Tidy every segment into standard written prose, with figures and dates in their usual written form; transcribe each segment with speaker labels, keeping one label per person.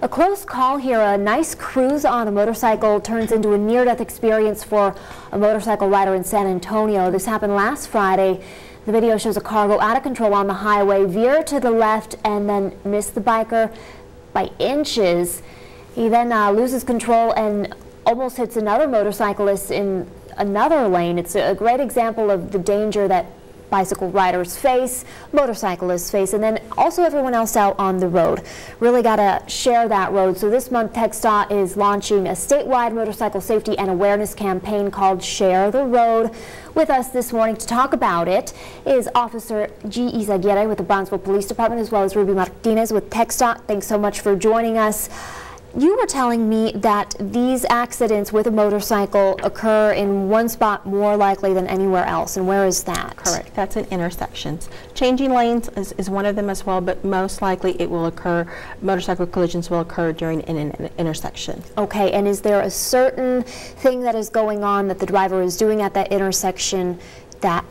Speaker 1: A close call here. A nice cruise on a motorcycle turns into a near-death experience for a motorcycle rider in San Antonio. This happened last Friday. The video shows a car go out of control on the highway, veer to the left, and then miss the biker by inches. He then loses control and almost hits another motorcyclist in another lane. It's a great example of the danger that bicycle riders face, motorcyclists face, and then also everyone else out on the road. Really got to share that road. So this month, TxDOT is launching a statewide motorcycle safety and awareness campaign called Share the Road. With us this morning to talk about it is Officer G. Izaguirre with the Brownsville Police Department, as well as Ruby Martinez with TxDOT. Thanks so much for joining us. You were telling me that these accidents with a motorcycle occur in one spot more likely than anywhere else, and where is that?
Speaker 2: Correct. That's in intersections. Changing lanes is one of them as well, but most likely it will occur, motorcycle collisions will occur during an intersection.
Speaker 1: Okay, and is there a certain thing that is going on that the driver is doing at that intersection that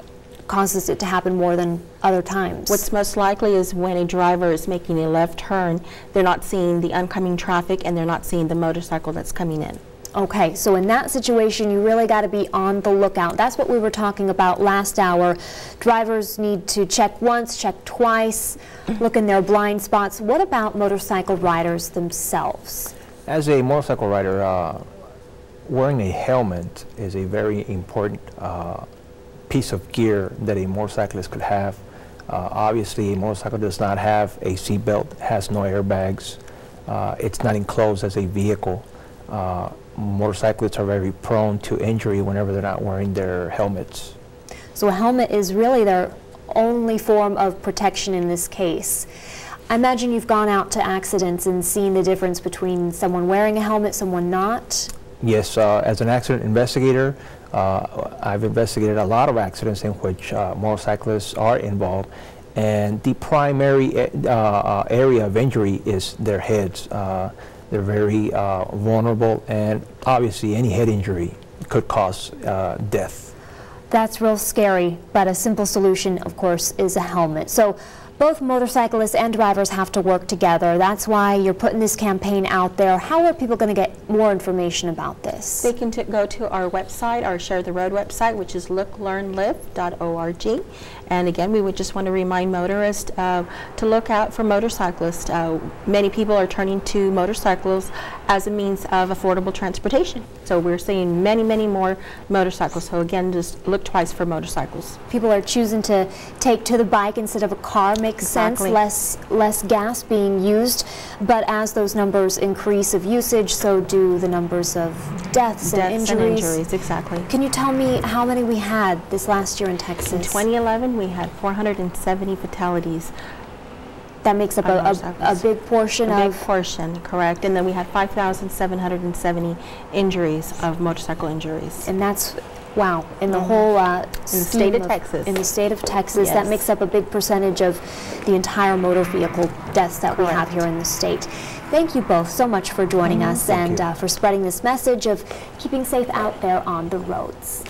Speaker 1: causes it to happen more than other times?
Speaker 2: What's most likely is when a driver is making a left turn, they're not seeing the oncoming traffic and they're not seeing the motorcycle that's coming in.
Speaker 1: Okay, so in that situation, you really got to be on the lookout. That's what we were talking about last hour. Drivers need to check once, check twice, look in their blind spots. What about motorcycle riders themselves?
Speaker 3: As a motorcycle rider, wearing a helmet is a very important piece of gear that a motorcyclist could have. Obviously, a motorcycle does not have a seat belt, has no airbags. It's not enclosed as a vehicle. Motorcyclists are very prone to injury whenever they're not wearing their helmets.
Speaker 1: So a helmet is really their only form of protection in this case. I imagine you've gone out to accidents and seen the difference between someone wearing a helmet, someone not.
Speaker 3: Yes, as an accident investigator, I've investigated a lot of accidents in which motorcyclists are involved, and the primary area of injury is their heads. They're very vulnerable, and obviously any head injury could cause death.
Speaker 1: That's real scary, but a simple solution, of course, is a helmet. So both motorcyclists and drivers have to work together. That's why you're putting this campaign out there. How are people going to get more information about this?
Speaker 2: They can go to our website, our Share the Road website, which is looklearnlive.org. And again, we would just want to remind motorists to look out for motorcyclists. Many people are turning to motorcycles as a means of affordable transportation. So we're seeing many, many more motorcycles. So again, just look twice for motorcycles.
Speaker 1: People are choosing to take to the bike instead of a car. Makes
Speaker 2: Exactly.
Speaker 1: sense. Less gas being used. But as those numbers increase of usage, so do the numbers of deaths and injuries.
Speaker 2: Exactly.
Speaker 1: Can you tell me how many we had this last year in Texas?
Speaker 2: In 2011, we had 470 fatalities.
Speaker 1: That makes up a big portion of...
Speaker 2: A big portion, correct. And then we had 5,770 injuries of motorcycle injuries.
Speaker 1: And that's, wow, in the whole
Speaker 2: in the state of Texas.
Speaker 1: In the state of Texas,
Speaker 2: Yes.
Speaker 1: That makes up a big percentage of the entire motor vehicle deaths that
Speaker 2: Correct.
Speaker 1: we have here in the state. Thank you both so much for joining us and for spreading this message of keeping safe out there on the roads.